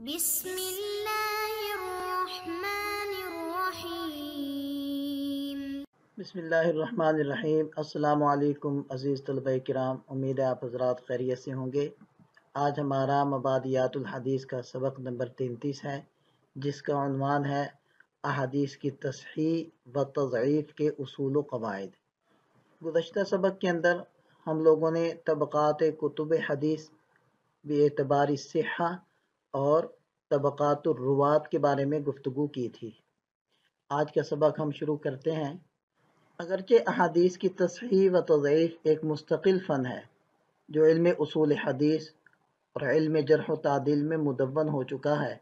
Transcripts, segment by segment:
بسم اللہ الرحمن الرحیم۔ بسم اللہ الرحمن الرحیم۔ السلام علیکم عزیز طلبہ کرام، امید ہے آپ حضرات خیریت سے ہوں گے۔ آج ہمارا مبادیات الحدیث کا سبق نمبر 33 ہے، جس کا عنوان ہے احادیث کی تصحیح و تضعیف کے اصول و قواعد۔ گزشتہ سبق کے اندر ہم لوگوں نے طبقات کتب حدیث باعتبار صحہ اور طبقات الروات کے بارے میں گفتگو کی تھی۔ آج کا سبق ہم شروع کرتے ہیں۔ اگرچہ احادیث کی تصحیح و تضعیف ایک مستقل فن ہے جو علم اصول حدیث اور علم جرح و تعدیل میں مدون ہو چکا ہے،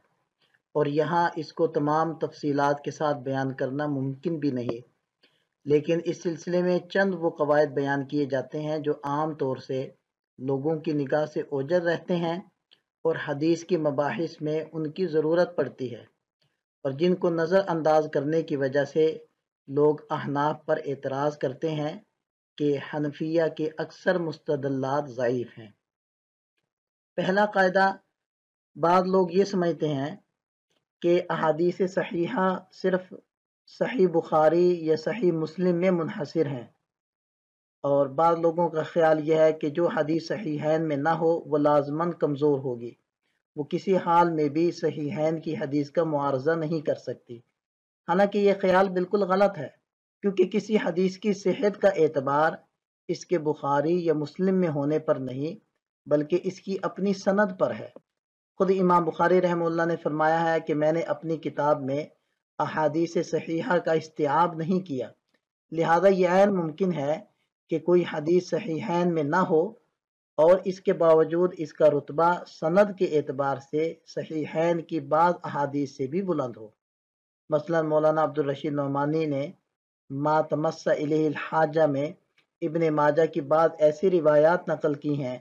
اور یہاں اس کو تمام تفصیلات کے ساتھ بیان کرنا ممکن بھی نہیں، لیکن اس سلسلے میں چند وہ قواعد بیان کیے جاتے ہیں جو عام طور سے لوگوں کی نگاہ سے اوجھل رہتے ہیں اور حدیث کی مباحث میں ان کی ضرورت پڑتی ہے، اور جن کو نظر انداز کرنے کی وجہ سے لوگ احناف پر اعتراض کرتے ہیں کہ حنفیہ کے اکثر مستدلات ضعیف ہیں۔ پہلا قاعدہ، بعض لوگ یہ سمجھتے ہیں کہ احادیث صحیحہ صرف صحیح بخاری یا صحیح مسلم میں منحصر ہیں، اور بعض لوگوں کا خیال یہ ہے کہ جو حدیث صحیحین میں نہ ہو وہ لازماً کمزور ہوگی، وہ کسی حال میں بھی صحیحین کی حدیث کا معارضہ نہیں کر سکتی۔ حالانکہ یہ خیال بالکل غلط ہے، کیونکہ کسی حدیث کی صحت کا اعتبار اس کے بخاری یا مسلم میں ہونے پر نہیں، بلکہ اس کی اپنی سند پر ہے۔ خود امام بخاری رحمہ اللہ نے فرمایا ہے کہ میں نے اپنی کتاب میں احادیث صحیحہ کا استیعاب نہیں کیا، لہذا یہ عین ممکن ہے کہ کوئی حدیث صحیحین میں نہ ہو اور اس کے باوجود اس کا رتبہ سند کے اعتبار سے صحیحین کی بعض احادیث سے بھی بلند ہو۔ مثلا مولانا عبدالرشید نعمانی نے ما تمس الیہ الحاجہ میں ابن ماجہ کی بعض ایسی روایات نقل کی ہیں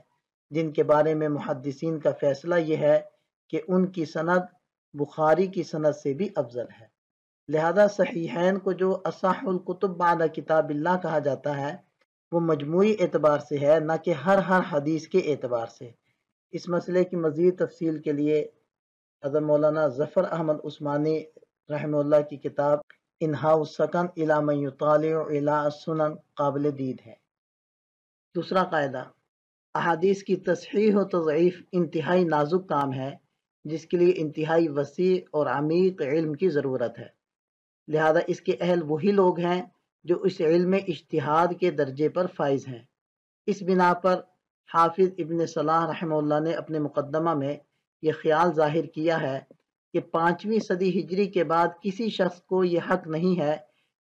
جن کے بارے میں محدثین کا فیصلہ یہ ہے کہ ان کی سند بخاری کی سند سے بھی افضل ہے۔ لہذا صحیحین کو جو اصح الکتب بعد کتاب اللہ کہا جاتا ہے وہ مجموعی اعتبار سے ہے، نہ کہ ہر حدیث کے اعتبار سے۔ اس مسئلے کی مزید تفصیل کے لیے حضرت مولانا ظفر احمد عثمانی رحمہ اللہ کی کتاب انہاء السکن الی من یطالع الی السنن قابل دید ہے۔ دوسرا قاعدہ، احادیث کی تصحیح و تضعیف انتہائی نازک کام ہے جس کے لیے انتہائی وسیع اور عمیق علم کی ضرورت ہے، لہذا اس کے اہل وہی لوگ ہیں جو اس علم اجتہاد کے درجے پر فائز ہیں۔ اس بنا پر حافظ ابن صلاح رحمہ اللہ نے اپنے مقدمہ میں یہ خیال ظاہر کیا ہے کہ 5ویں صدی ہجری کے بعد کسی شخص کو یہ حق نہیں ہے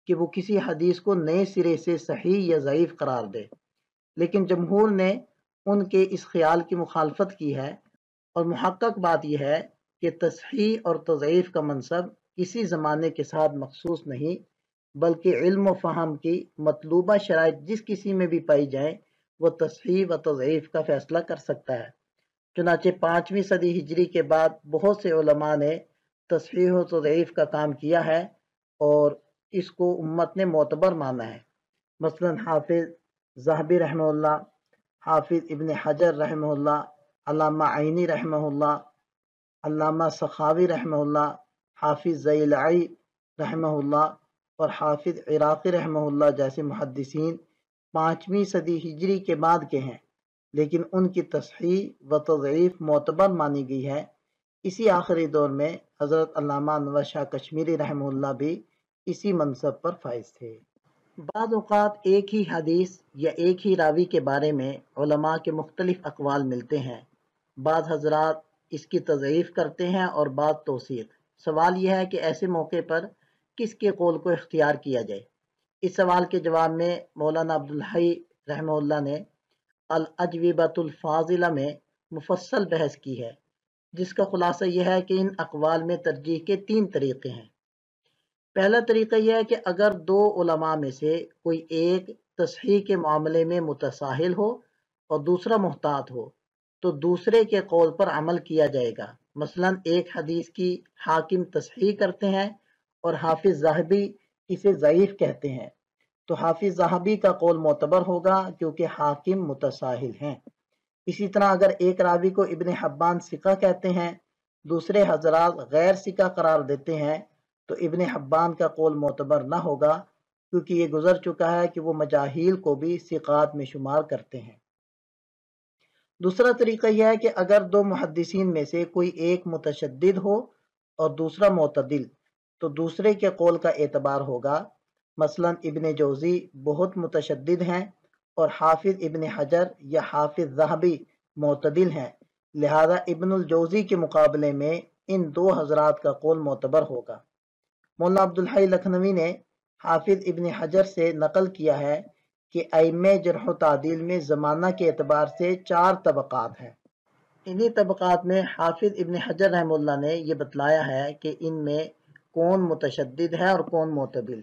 کہ وہ کسی حدیث کو نئے سرے سے صحیح یا ضعیف قرار دے، لیکن جمہور نے ان کے اس خیال کی مخالفت کی ہے، اور محقق بات یہ ہے کہ تصحیح اور تضعیف کا منصب کسی زمانے کے ساتھ مخصوص نہیں، بلکہ علم و فہم کی مطلوبہ شرائط جس کسی میں بھی پائی جائیں وہ تصحیح و تضعیف کا فیصلہ کر سکتا ہے۔ چنانچہ 5ویں صدی ہجری کے بعد بہت سے علماء نے تصحیح و تضعیف کا کام کیا ہے اور اس کو امت نے معتبر مانا ہے۔ مثلا حافظ ذہبی رحمہ اللہ، حافظ ابن حجر رحمہ اللہ، علامہ عینی رحمہ اللہ، علامہ سخاوی رحمہ اللہ، حافظ ضیلعی رحمہ اللہ اور حافظ عراقی رحمہ اللہ جیسے محدثین 5ویں صدی ہجری کے بعد کے ہیں، لیکن ان کی تصحیح و تضعیف معتبر مانی گئی ہے۔ اسی آخری دور میں حضرت علامہ انور شاہ کشمیری رحمہ اللہ بھی اسی منصب پر فائز تھے۔ بعض اوقات ایک ہی حدیث یا ایک ہی راوی کے بارے میں علماء کے مختلف اقوال ملتے ہیں، بعض حضرات اس کی تضعیف کرتے ہیں اور بعض توثیق۔ سوال یہ ہے کہ ایسے موقع پر کس کے قول کو اختیار کیا جائے؟ اس سوال کے جواب میں مولانا عبدالحی رحمہ اللہ نے الاجوبۃ الفاضلہ میں مفصل بحث کی ہے، جس کا خلاصہ یہ ہے کہ ان اقوال میں ترجیح کے 3 طریقے ہیں۔ پہلا طریقہ یہ ہے کہ اگر 2 علماء میں سے کوئی ایک تصحیح کے معاملے میں متساہل ہو اور دوسرا محتاط ہو تو دوسرے کے قول پر عمل کیا جائے گا۔ مثلا ایک حدیث کی حاکم تصحیح کرتے ہیں اور حافظ ذہبی اسے ضعیف کہتے ہیں تو حافظ ذہبی کا قول معتبر ہوگا کیونکہ حاکم متساہل ہیں۔ اسی طرح اگر ایک راوی کو ابن حبان ثقہ کہتے ہیں دوسرے حضرات غیر ثقہ قرار دیتے ہیں تو ابن حبان کا قول معتبر نہ ہوگا، کیونکہ یہ گزر چکا ہے کہ وہ مجاہیل کو بھی ثقات میں شمار کرتے ہیں۔ دوسرا طریقہ یہ ہے کہ اگر دو محدثین میں سے کوئی ایک متشدد ہو اور دوسرا معتدل، تو دوسرے کے قول کا اعتبار ہوگا۔ مثلا ابن جوزی بہت متشدد ہیں اور حافظ ابن حجر یا حافظ ذہبی معتدل ہیں، لہذا ابن الجوزی کے مقابلے میں ان دو حضرات کا قول معتبر ہوگا۔ مولانا عبدالحی لکھنوی نے حافظ ابن حجر سے نقل کیا ہے کہ ائمہ جرح و تعدیل میں زمانہ کے اعتبار سے 4 طبقات ہیں۔ انہی طبقات میں حافظ ابن حجر رحمہ اللہ نے یہ بتلایا ہے کہ ان میں کون متشدد ہے اور کون معتدل۔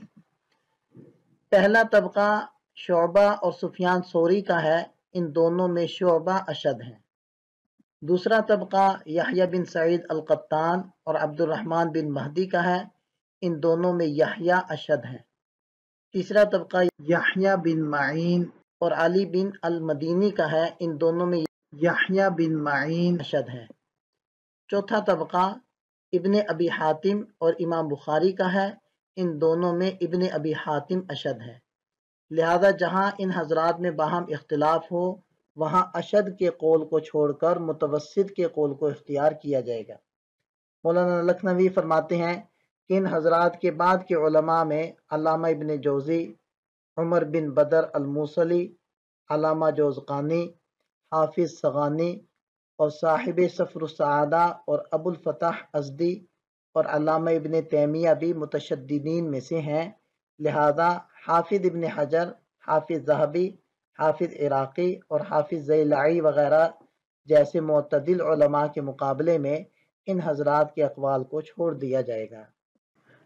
پہلا طبقہ شعبہ اور سفیان ثوری کا ہے، ان دونوں میں شعبہ اشد ہیں۔ دوسرا طبقہ یحییٰ بن سعید القطان اور عبد الرحمن بن مہدی کا ہے، ان دونوں میں یحییٰ اشد ہیں۔ تیسرا طبقہ یحییٰ بن معین اور علی بن المدینی کا ہے، ان دونوں میں یحییٰ بن معین اشد ہیں۔ چوتھا طبقہ ابن ابی حاتم اور امام بخاری کا ہے، ان دونوں میں ابن ابی حاتم اشد ہے۔ لہذا جہاں ان حضرات میں باہم اختلاف ہو وہاں اشد کے قول کو چھوڑ کر متوسط کے قول کو اختیار کیا جائے گا۔ مولانا لکھنوی فرماتے ہیں کہ ان حضرات کے بعد کے علماء میں علامہ ابن جوزی، عمر بن بدر الموصلی، علامہ جوزقانی، حافظ سغانی اور صاحب سفر السعادہ اور ابو الفتح ازدی اور علامہ ابن تیمیہ بھی متشددین میں سے ہیں، لہذا حافظ ابن حجر، حافظ ذہبی، حافظ عراقی اور حافظ زیلعی وغیرہ جیسے معتدل علماء کے مقابلے میں ان حضرات کے اقوال کو چھوڑ دیا جائے گا۔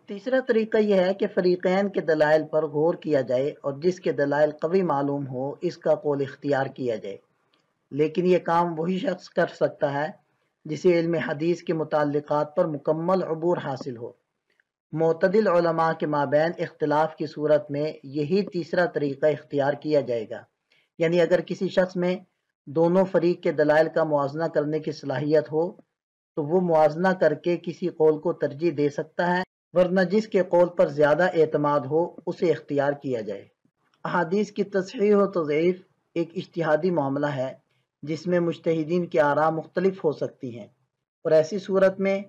تیسرا طریقہ یہ ہے کہ فریقین کے دلائل پر غور کیا جائے اور جس کے دلائل قوی معلوم ہو اس کا قول اختیار کیا جائے، لیکن یہ کام وہی شخص کر سکتا ہے جسے علم حدیث کے متعلقات پر مکمل عبور حاصل ہو۔ معتدل علماء کے مابین اختلاف کی صورت میں یہی تیسرا طریقہ اختیار کیا جائے گا، یعنی اگر کسی شخص میں دونوں فریق کے دلائل کا موازنہ کرنے کی صلاحیت ہو تو وہ موازنہ کر کے کسی قول کو ترجیح دے سکتا ہے، ورنہ جس کے قول پر زیادہ اعتماد ہو اسے اختیار کیا جائے۔ احادیث کی تصحیح و تضعیف ایک اجتہادی معاملہ ہے جس میں مجتہدین کی آراء مختلف ہو سکتی ہیں، اور ایسی صورت میں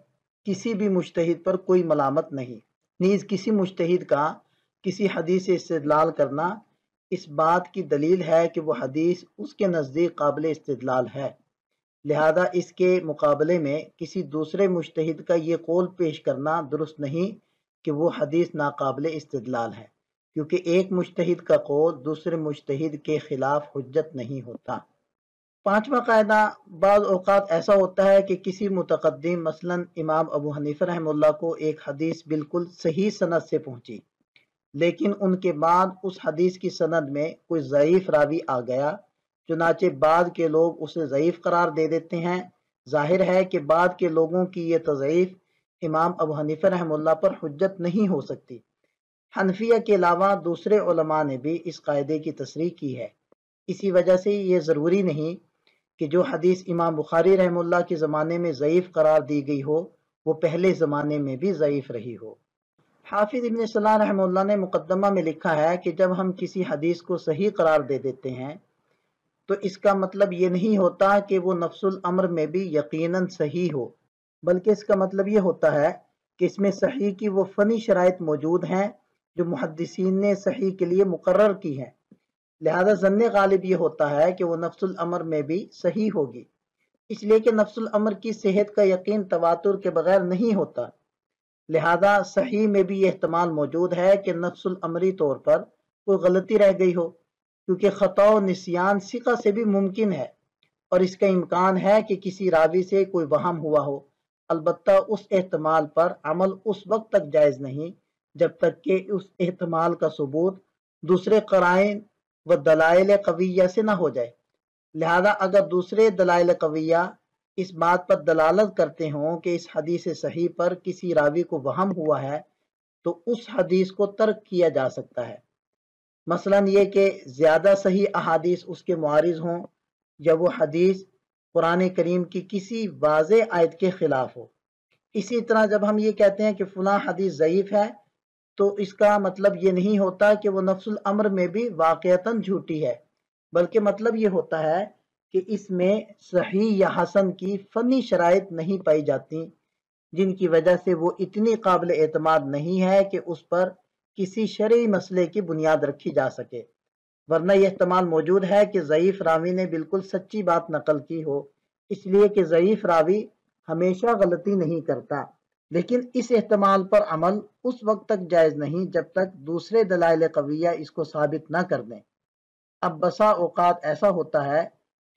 کسی بھی مجتہد پر کوئی ملامت نہیں، نیز کسی مجتہد کا کسی حدیث سے استدلال کرنا اس بات کی دلیل ہے کہ وہ حدیث اس کے نزدیک قابل استدلال ہے، لہذا اس کے مقابلے میں کسی دوسرے مجتہد کا یہ قول پیش کرنا درست نہیں کہ وہ حدیث ناقابل استدلال ہے، کیونکہ ایک مجتہد کا قول دوسرے مجتہد کے خلاف حجت نہیں ہوتا۔ پانچواں قاعدہ، بعض اوقات ایسا ہوتا ہے کہ کسی متقدم مثلا امام ابو حنیفہ رحمہ اللہ کو ایک حدیث بالکل صحیح سند سے پہنچی، لیکن ان کے بعد اس حدیث کی سند میں کوئی ضعیف راوی آ گیا، چنانچہ بعد کے لوگ اسے ضعیف قرار دے دیتے ہیں۔ ظاہر ہے کہ بعد کے لوگوں کی یہ تضعیف امام ابو حنیفہ رحمہ اللہ پر حجت نہیں ہو سکتی۔ حنفیہ کے علاوہ دوسرے علماء نے بھی اس قاعدے کی تصریح کی ہے، اسی وجہ سے یہ ضروری نہیں کہ جو حدیث امام بخاری رحمہ اللہ کے زمانے میں ضعیف قرار دی گئی ہو وہ پہلے زمانے میں بھی ضعیف رہی ہو۔ حافظ ابن صلاح رحمہ اللہ نے مقدمہ میں لکھا ہے کہ جب ہم کسی حدیث کو صحیح قرار دے دیتے ہیں تو اس کا مطلب یہ نہیں ہوتا کہ وہ نفس الامر میں بھی یقیناً صحیح ہو، بلکہ اس کا مطلب یہ ہوتا ہے کہ اس میں صحیح کی وہ فنی شرائط موجود ہیں جو محدثین نے صحیح کے لیے مقرر کی ہیں، لہذا ظن غالب یہ ہوتا ہے کہ وہ نفس الامر میں بھی صحیح ہوگی، اس لیے کہ نفس الامر کی صحت کا یقین تواتر کے بغیر نہیں ہوتا، لہذا صحیح میں بھی یہ احتمال موجود ہے کہ نفس الامری طور پر کوئی غلطی رہ گئی ہو، کیونکہ خطا و نسیان ثقہ سے بھی ممکن ہے اور اس کا امکان ہے کہ کسی راوی سے کوئی وہم ہوا ہو، البتہ اس احتمال پر عمل اس وقت تک جائز نہیں جب تک کہ اس احتمال کا ثبوت دوسرے قرائن و دلائل قویہ سے نہ ہو جائے۔ لہذا اگر دوسرے دلائل قویہ اس بات پر دلالت کرتے ہوں کہ اس حدیث صحیح پر کسی راوی کو وہم ہوا ہے تو اس حدیث کو ترک کیا جا سکتا ہے، مثلا یہ کہ زیادہ صحیح احادیث اس کے معارض ہوں، یا وہ حدیث قرآن کریم کی کسی واضح آیت کے خلاف ہو۔ اسی طرح جب ہم یہ کہتے ہیں کہ فلاں حدیث ضعیف ہے تو اس کا مطلب یہ نہیں ہوتا کہ وہ نفس الامر میں بھی واقعتاً جھوٹی ہے، بلکہ مطلب یہ ہوتا ہے کہ اس میں صحیح یا حسن کی فنی شرائط نہیں پائی جاتی جن کی وجہ سے وہ اتنی قابل اعتماد نہیں ہے کہ اس پر کسی شرعی مسئلے کی بنیاد رکھی جا سکے، ورنہ یہ احتمال موجود ہے کہ ضعیف راوی نے بالکل سچی بات نقل کی ہو، اس لیے کہ ضعیف راوی ہمیشہ غلطی نہیں کرتا، لیکن اس احتمال پر عمل اس وقت تک جائز نہیں جب تک دوسرے دلائل قویہ اس کو ثابت نہ کر دیں۔ اب بسا اوقات ایسا ہوتا ہے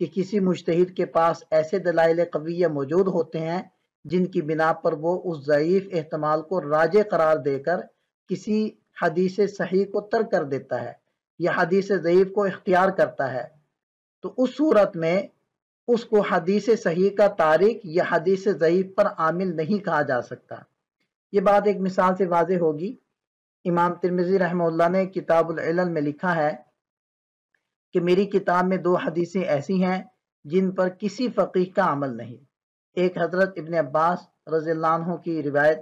کہ کسی مجتہد کے پاس ایسے دلائل قویہ موجود ہوتے ہیں جن کی بنا پر وہ اس ضعیف احتمال کو راجح قرار دے کر کسی حدیث صحیح کو ترک کر دیتا ہے یا حدیث ضعیف کو اختیار کرتا ہے، تو اس صورت میں اس کو حدیث صحیح کا تارک یا حدیث ضعیف پر عامل نہیں کہا جا سکتا۔ یہ بات ایک مثال سے واضح ہوگی۔ امام ترمذی رحمہ اللہ نے کتاب العلل میں لکھا ہے کہ میری کتاب میں 2 حدیثیں ایسی ہیں جن پر کسی فقیہ کا عمل نہیں۔ ایک حضرت ابن عباس رضی اللہ عنہ کی روایت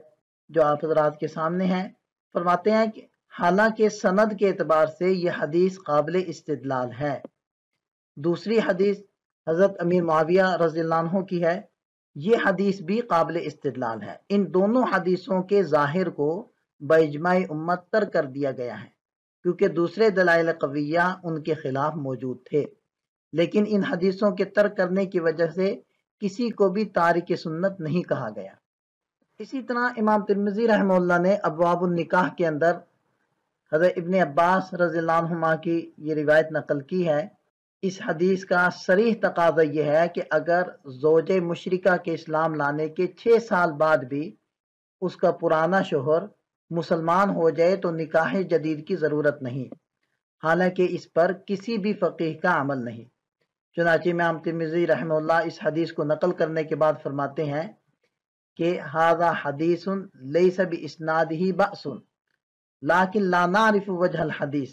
جو آپ حضرات کے سامنے ہے، فرماتے ہیں کہ حالانکہ سند کے اعتبار سے یہ حدیث قابل استدلال ہے۔ دوسری حدیث حضرت امیر معاویہ رضی اللہ عنہ کی ہے، یہ حدیث بھی قابل استدلال ہے۔ ان دونوں حدیثوں کے ظاہر کو باجماع امت ترک کر دیا گیا ہے کیونکہ دوسرے دلائل قویہ ان کے خلاف موجود تھے، لیکن ان حدیثوں کے ترک کرنے کی وجہ سے کسی کو بھی تارک سنت نہیں کہا گیا۔ اسی طرح امام ترمذی رحمہ اللہ نے ابواب النکاح کے اندر حضرت ابن عباس رضی اللہ عنہما کی یہ روایت نقل کی ہے۔ اس حدیث کا صریح تقاضا یہ ہے کہ اگر زوج مشرکہ کے اسلام لانے کے 6 سال بعد بھی اس کا پرانا شوہر مسلمان ہو جائے تو نکاح جدید کی ضرورت نہیں، حالانکہ اس پر کسی بھی فقیہ کا عمل نہیں۔ چنانچہ امام ترمذی رحمہ اللہ اس حدیث کو نقل کرنے کے بعد فرماتے ہیں کہ ھذا حدیث لیس باسنادہ بأس لیکن لا نعرف وجہ الحدیث۔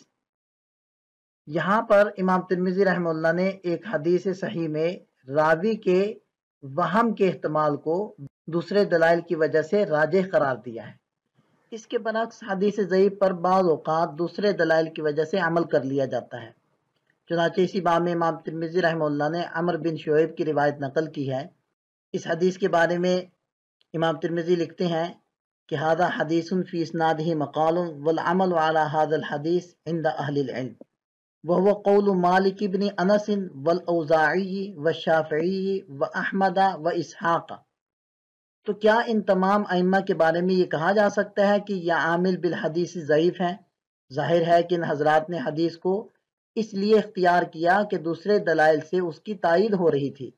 یہاں پر امام ترمذی رحمہ اللہ نے ایک حدیث صحیح میں راوی کے وہم کے احتمال کو دوسرے دلائل کی وجہ سے راجح قرار دیا ہے۔ اس کے برعکس حدیث ضعیف پر بعض اوقات دوسرے دلائل کی وجہ سے عمل کر لیا جاتا ہے۔ چنانچہ اسی باب میں امام ترمذی رحمہ اللہ نے عمر بن شعیب کی روایت نقل کی ہے۔ اس حدیث کے بارے میں امام ترمذی لکھتے ہیں کہ ھذا حدیث فی اسنادہ مقال والعمل علی ھذا الحدیث عند اہل العلم وهو قول مالک بن انس والاوزاعی والشافعی واحمد واسحاق۔ تو کیا ان تمام ائمہ کے بارے میں یہ کہا جا سکتا ہے کہ یہ عامل بالحدیث ضعیف ہیں؟ ظاہر ہے کہ ان حضرات نے حدیث کو اس لیے اختیار کیا کہ دوسرے دلائل سے اس کی تائید ہو رہی تھی،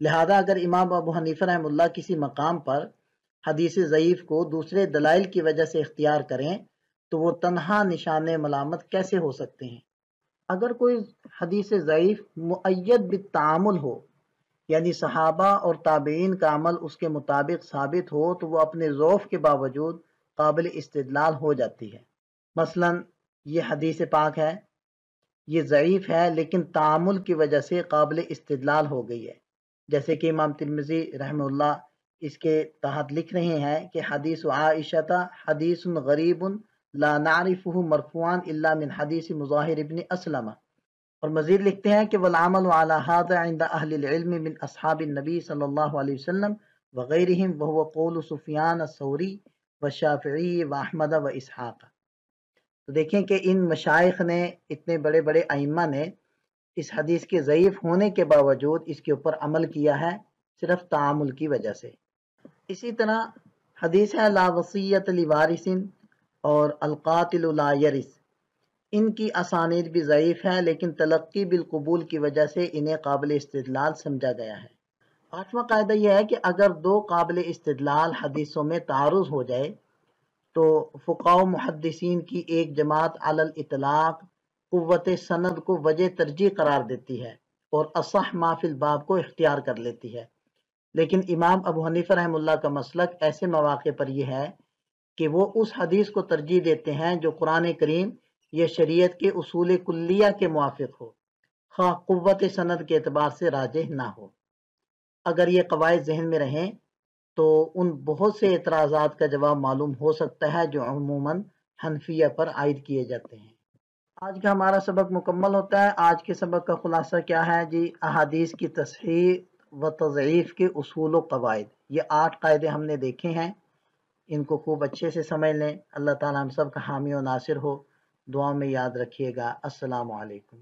لہذا اگر امام ابو حنیفہ رحمہ اللہ کسی مقام پر حدیث ضعیف کو دوسرے دلائل کی وجہ سے اختیار کریں تو وہ تنہا نشان ملامت کیسے ہو سکتے ہیں؟ اگر کوئی حدیث ضعیف مؤید بالتعامل ہو، یعنی صحابہ اور تابعین کا عمل اس کے مطابق ثابت ہو، تو وہ اپنے ضعف کے باوجود قابل استدلال ہو جاتی ہے۔ مثلا یہ حدیث پاک ہے، یہ ضعیف ہے لیکن تعامل کی وجہ سے قابل استدلال ہو گئی ہے، جیسے کہ امام ترمذی رحمہ اللہ اس کے تحت لکھ رہے ہیں کہ حدیث عائشہ حدیث غریب لا نعرفه مرفوعا الا من حدیث مظاہر ابن اسلم، اور مزید لکھتے ہیں کہ والعمل على هذا عند اہل العلم من اصحاب النبی صلی اللہ علیہ وسلم وغیرہم وهو قول سفیان الثوری والشافعی واحمد واسحاق۔ تو دیکھیں کہ ان مشائخ نے، اتنے بڑے بڑے ائمہ نے اس حدیث کے ضعیف ہونے کے باوجود اس کے اوپر عمل کیا ہے صرف تعامل کی وجہ سے۔ اسی طرح حدیث ہے لا وصیت لوارث اور القاتل لا یرث، ان کی اسانید بھی ضعیف ہے لیکن تلقی بالقبول کی وجہ سے انہیں قابل استدلال سمجھا گیا ہے۔ 8واں قاعدہ یہ ہے کہ اگر 2 قابل استدلال حدیثوں میں تعارض ہو جائے تو فقہاء و محدثین کی ایک جماعت علی الاطلاق قوت سند کو وجہ ترجیح قرار دیتی ہے اور اصح ما فی الباب کو اختیار کر لیتی ہے، لیکن امام ابو حنیفہ رحمہ اللہ کا مسلک ایسے مواقع پر یہ ہے کہ وہ اس حدیث کو ترجیح دیتے ہیں جو قرآن کریم یا شریعت کے اصول کلیہ کے موافق ہو، خواہ قوت سند کے اعتبار سے راجح نہ ہو۔ اگر یہ قواعد ذہن میں رہیں تو ان بہت سے اعتراضات کا جواب معلوم ہو سکتا ہے جو عموماً حنفیہ پر عائد کیے جاتے ہیں۔ آج کا ہمارا سبق مکمل ہوتا ہے۔ آج کے سبق کا خلاصہ کیا ہے جی؟ احادیث کی تصحیح و تضعیف کے اصول و قواعد، یہ 8 قاعدے ہم نے دیکھے ہیں، ان کو خوب اچھے سے سمجھ لیں۔ اللہ تعالیٰ ہم سب کا حامی و ناصر ہو، دعا میں یاد رکھیے گا۔ السلام علیکم۔